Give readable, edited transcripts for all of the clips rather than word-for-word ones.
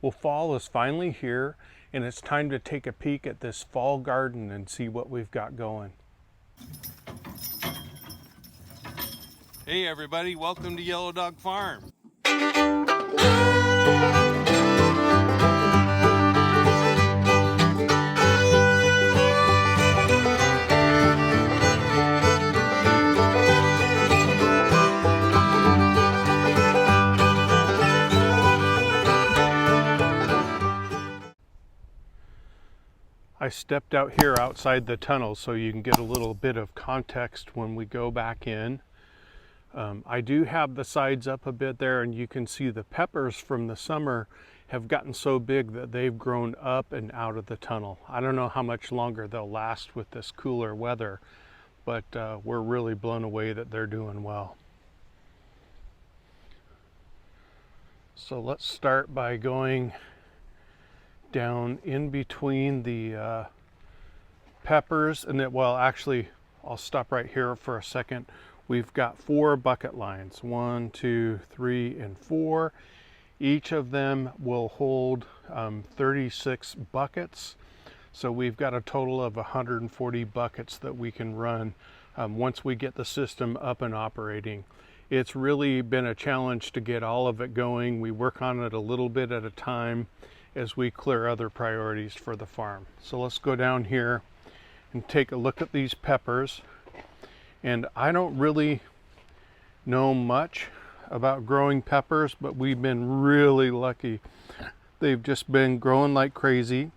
Well, fall is finally here, and it's time to take a peek at this fall garden and see what we've got going. Hey everybody, welcome to Yellow Dog Farm. I stepped out here outside the tunnel so you can get a little bit of context when we go back in. I do have the sides up a bit there, and you can see the peppers from the summer have gotten so big that they've grown up and out of the tunnel. I don't know how much longer they'll last with this cooler weather, but we're really blown away that they're doing well. So let's start by going down in between the peppers, and then, well, actually I'll stop right here for a second. We've got 4 bucket lines, 1, 2, 3, and 4. Each of them will hold 36 buckets, so we've got a total of 140 buckets that we can run once we get the system up and operating. It's really been a challenge to get all of it going. We work on it a little bit at a time as we clear other priorities for the farm. So let's go down here and take a look at these peppers. And I don't really know much about growing peppers, but we've been really lucky. They've just been growing like crazy.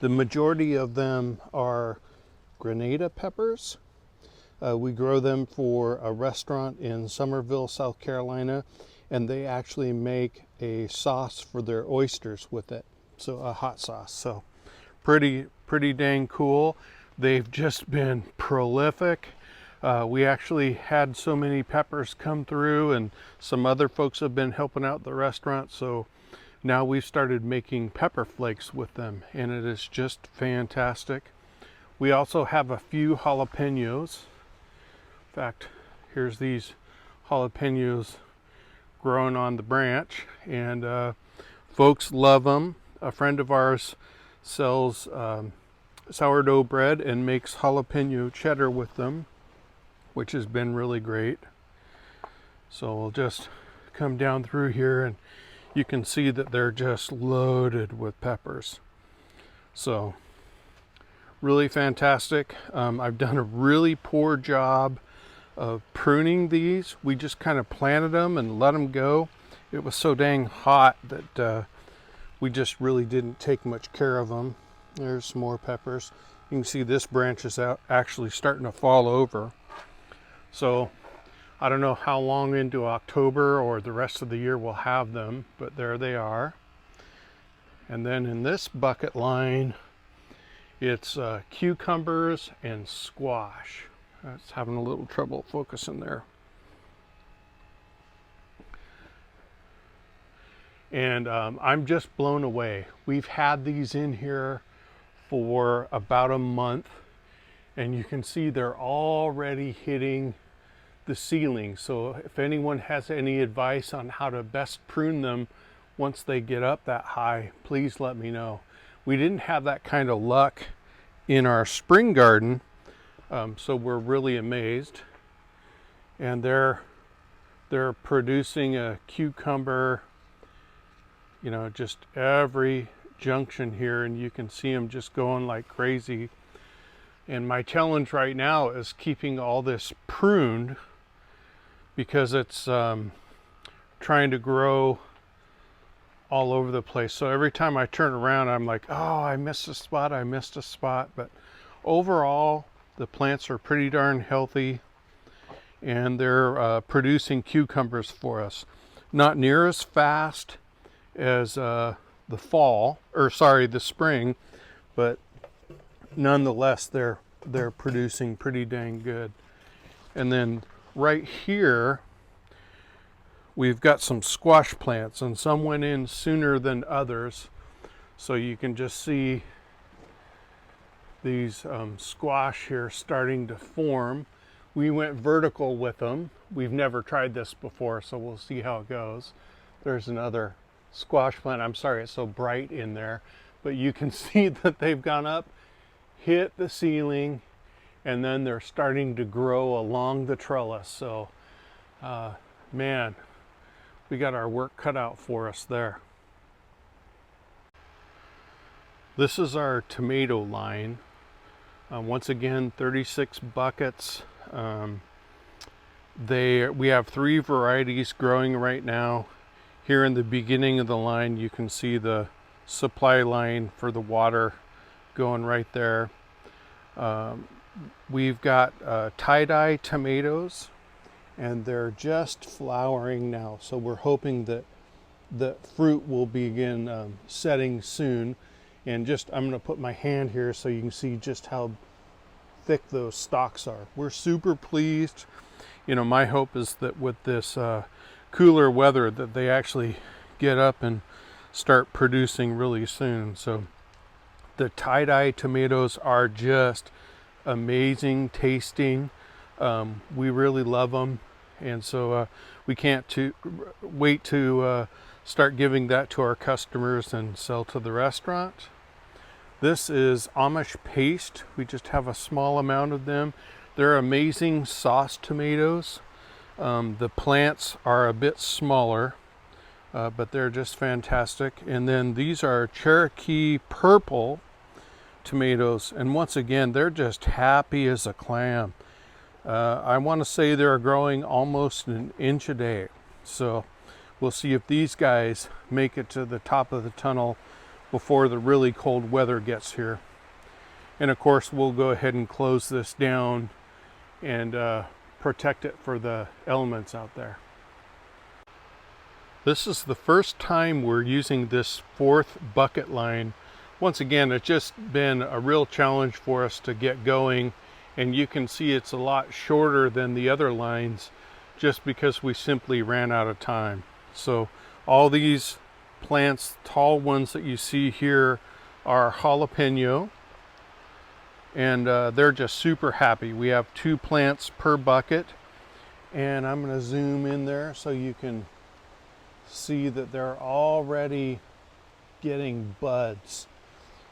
The majority of them are Grenada peppers. We grow them for a restaurant in Summerville, South Carolina, and they actually make a sauce for their oysters with it, so a hot sauce. So pretty dang cool. They've just been prolific. We actually had so many peppers come through, and some other folks have been helping out the restaurant, so now we've started making pepper flakes with them, and it is just fantastic. We also have a few jalapenos. In fact, here's these jalapenos growing on the branch, and folks love them. A friend of ours sells sourdough bread and makes jalapeno cheddar with them, which has been really great. So we'll just come down through here, and you can see that they're just loaded with peppers. So really fantastic. I've done a really poor job of pruning these. We just kind of planted them and let them go. It was so dang hot that we just really didn't take much care of them. There's some more peppers. You can see this branch is actually starting to fall over. So I don't know how long into October or the rest of the year we'll have them, but there they are. And then in this bucket line, it's cucumbers and squash. It's having a little trouble focusing there. And I'm just blown away. We've had these in here for about a month, and you can see they're already hitting the ceiling. So if anyone has any advice on how to best prune them once they get up that high, please let me know. We didn't have that kind of luck in our spring garden, so we're really amazed. And they're producing a cucumber, you know, just every junction here, and you can see them just going like crazy. And my challenge right now is keeping all this pruned, because it's trying to grow all over the place. So every time I turn around, I'm like, oh, I missed a spot, I missed a spot. But overall, the plants are pretty darn healthy, and they're producing cucumbers for us. Not near as fast as the spring, but nonetheless, they're producing pretty dang good. And then right here, we've got some squash plants, and some went in sooner than others. So you can just see these squash here starting to form. We went vertical with them. We've never tried this before, so we'll see how it goes. There's another squash plant. I'm sorry it's so bright in there, but you can see that they've gone up, hit the ceiling, and then they're starting to grow along the trellis. So man, we got our work cut out for us there. This is our tomato line. Once again, 36 buckets. We have 3 varieties growing right now. Here in the beginning of the line, you can see the supply line for the water going right there. We've got tie-dye tomatoes, and they're just flowering now. So we're hoping that the fruit will begin setting soon. And I'm going to put my hand here so you can see just how thick those stalks are. We're super pleased. You know, my hope is that with this cooler weather that they actually get up and start producing really soon. So the tie-dye tomatoes are just amazing tasting. We really love them, and so we can't wait to start giving that to our customers and sell to the restaurant. This is Amish paste. We just have a small amount of them. They're amazing sauce tomatoes. The plants are a bit smaller, but they're just fantastic. And then these are Cherokee purple tomatoes, and once again, they're just happy as a clam. I want to say they're growing almost an inch a day. So we'll see if these guys make it to the top of the tunnel before the really cold weather gets here. And of course, we'll go ahead and close this down and protect it for the elements out there. This is the first time we're using this 4th bucket line. Once again, it's just been a real challenge for us to get going, and you can see it's a lot shorter than the other lines just because we simply ran out of time. So all these plants, tall ones that you see here, are jalapeno, and they're just super happy. We have 2 plants per bucket, and I'm going to zoom in there so you can see that they're already getting buds.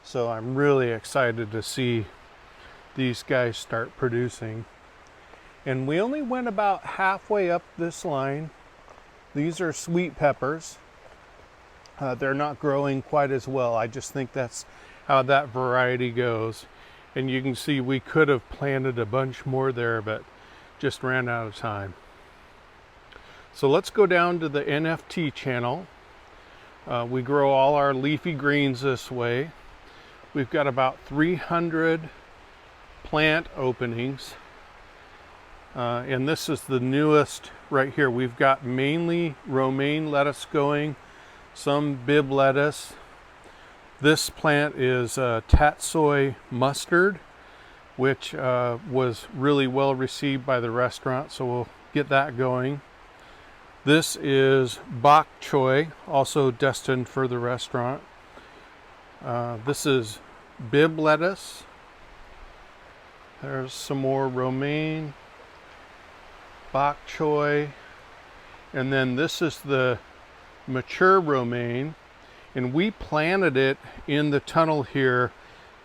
So I'm really excited to see these guys start producing. And we only went about halfway up this line. These are sweet peppers. They're not growing quite as well. I just think that's how that variety goes. And you can see we could have planted a bunch more there, but just ran out of time. So let's go down to the NFT channel. We grow all our leafy greens this way. We've got about 300 plant openings. And this is the newest right here. We've got mainly romaine lettuce going, some bib lettuce. This plant is tatsoi mustard, which was really well received by the restaurant, so we'll get that going. This is bok choy, also destined for the restaurant. This is bib lettuce. There's some more romaine, bok choy, and then this is the mature romaine, and we planted it in the tunnel here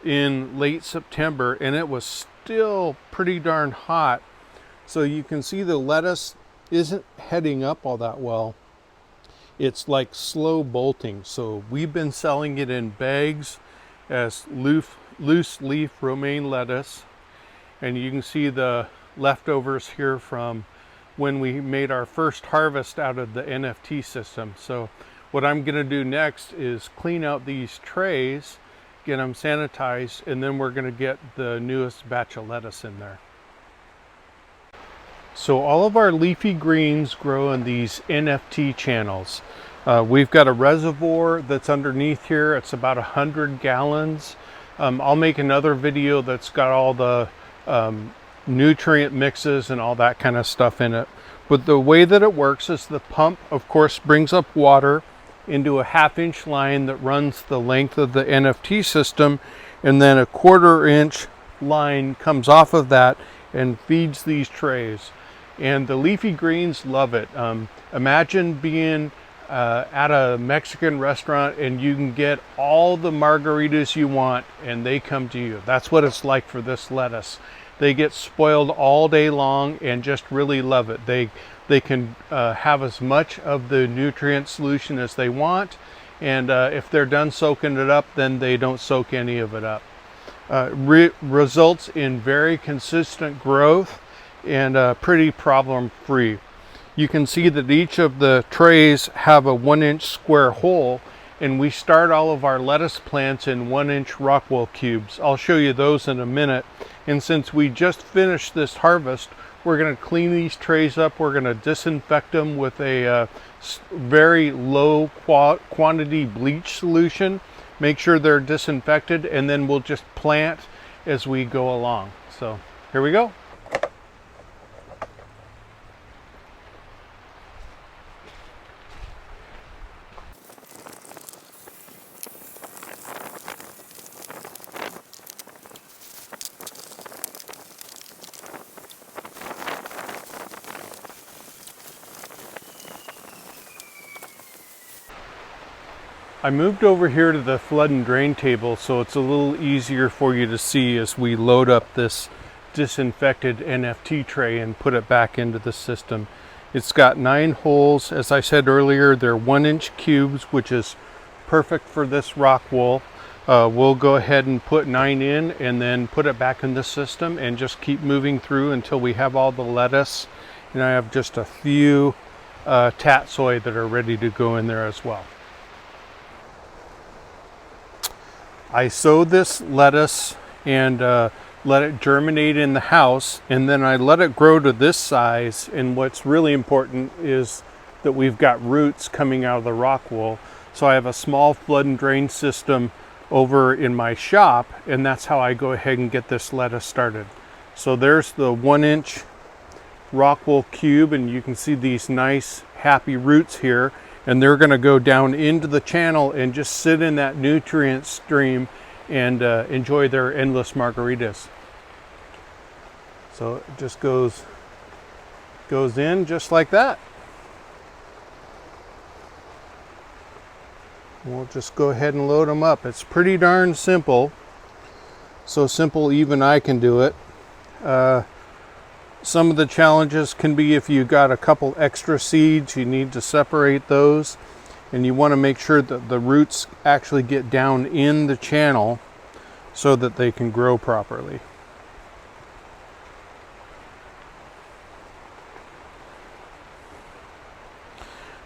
in late September, and it was still pretty darn hot. So you can see the lettuce isn't heading up all that well. It's like slow bolting. So we've been selling it in bags as loose leaf romaine lettuce, and you can see the leftovers here from when we made our first harvest out of the NFT system. So what I'm going to do next is clean out these trays, get them sanitized, and then we're going to get the newest batch of lettuce in there. So all of our leafy greens grow in these NFT channels. We've got a reservoir that's underneath here. It's about 100 gallons. I'll make another video that's got all the nutrient mixes and all that kind of stuff in it. But the way that it works is the pump, of course, brings up water into a 1/2-inch line that runs the length of the NFT system, and then a 1/4-inch line comes off of that and feeds these trays. And the leafy greens love it. Imagine being at a Mexican restaurant and you can get all the margaritas you want and they come to you. That's what it's like for this lettuce. They get spoiled all day long and just really love it. They can have as much of the nutrient solution as they want, and if they're done soaking it up, then they don't soak any of it up. Results in very consistent growth and pretty problem free. You can see that each of the trays have a 1-inch square hole, and we start all of our lettuce plants in 1-inch Rockwool cubes. I'll show you those in a minute. And since we just finished this harvest, we're going to clean these trays up. We're going to disinfect them with a very low quantity bleach solution. Make sure they're disinfected, and then we'll just plant as we go along. So here we go. I moved over here to the flood and drain table so it's a little easier for you to see as we load up this disinfected NFT tray and put it back into the system. It's got 9 holes. As I said earlier, they're 1-inch cubes, which is perfect for this rock wool. We'll go ahead and put 9 in and then put it back in the system and just keep moving through until we have all the lettuce. And I have just a few tatsoi that are ready to go in there as well. I sowed this lettuce and let it germinate in the house, and then I let it grow to this size. And what's really important is that we've got roots coming out of the rock wool. So I have a small flood and drain system over in my shop, and that's how I go ahead and get this lettuce started. So there's the 1-inch rock wool cube, and you can see these nice happy roots here. And they're going to go down into the channel and just sit in that nutrient stream and enjoy their endless margaritas. So it just goes in just like that. We'll just go ahead and load them up. It's pretty darn simple. So simple even I can do it. Some of the challenges can be if you got a couple extra seeds, you need to separate those, and you want to make sure that the roots actually get down in the channel so that they can grow properly.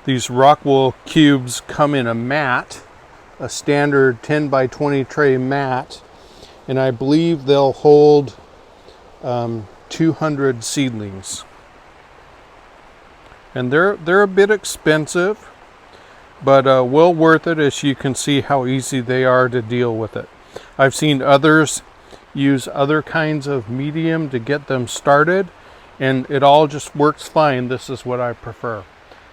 These rock wool cubes come in a mat, a standard 10 by 20 tray mat, and I believe they'll hold 200 seedlings, and they're a bit expensive, but well worth it, as you can see how easy they are to deal with it. I've seen others use other kinds of medium to get them started, and it all just works fine. This is what I prefer.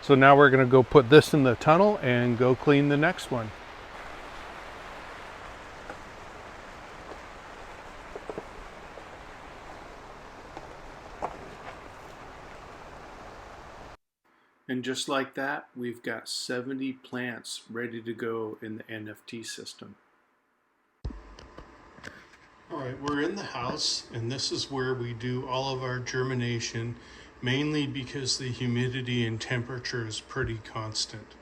So now we're going to go put this in the tunnel and go clean the next one. And just like that, we've got 70 plants ready to go in the NFT system. All right, we're in the house, and this is where we do all of our germination, mainly because the humidity and temperature is pretty constant.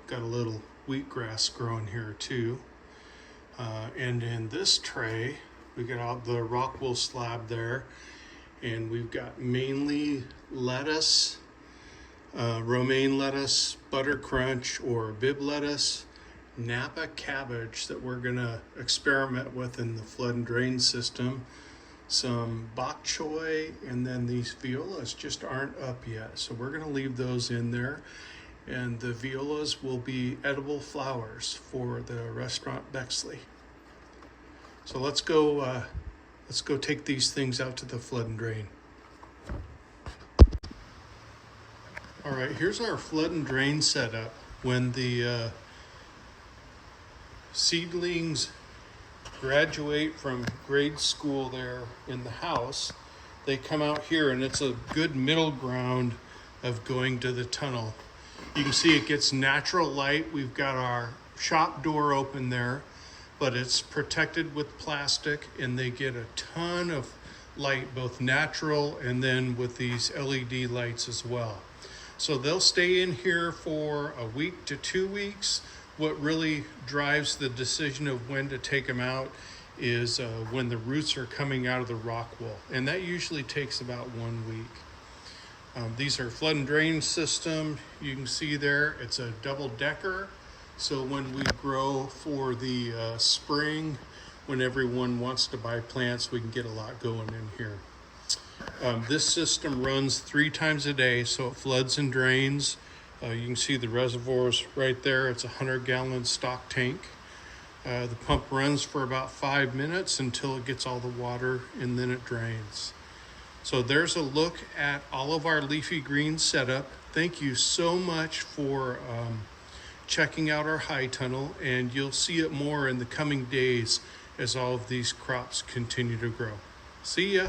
Got a little wheatgrass growing here too. And in this tray, we got out the rock wool slab there, and we've got mainly lettuce, romaine lettuce, butter crunch or bib lettuce, Napa cabbage that we're gonna experiment with in the flood and drain system, some bok choy, and then these violas just aren't up yet. So we're gonna leave those in there, and the violas will be edible flowers for the restaurant Bexley. So let's go take these things out to the flood and drain. All right, here's our flood and drain setup. When the seedlings graduate from grade school there in the house, they come out here, and it's a good middle ground of going to the tunnel. You can see it gets natural light. We've got our shop door open there, but it's protected with plastic, and they get a ton of light, both natural and then with these LED lights as well. So they'll stay in here for a week to 2 weeks. What really drives the decision of when to take them out is when the roots are coming out of the rock wool, and that usually takes about 1 week. These are flood and drain system. You can see there, it's a double decker. So when we grow for the spring, when everyone wants to buy plants, we can get a lot going in here. This system runs 3 times a day, so it floods and drains. You can see the reservoirs right there. It's a 100-gallon stock tank. The pump runs for about 5 minutes until it gets all the water, and then it drains. So there's a look at all of our leafy green setup. Thank you so much for checking out our high tunnel, and you'll see it more in the coming days as all of these crops continue to grow. See ya.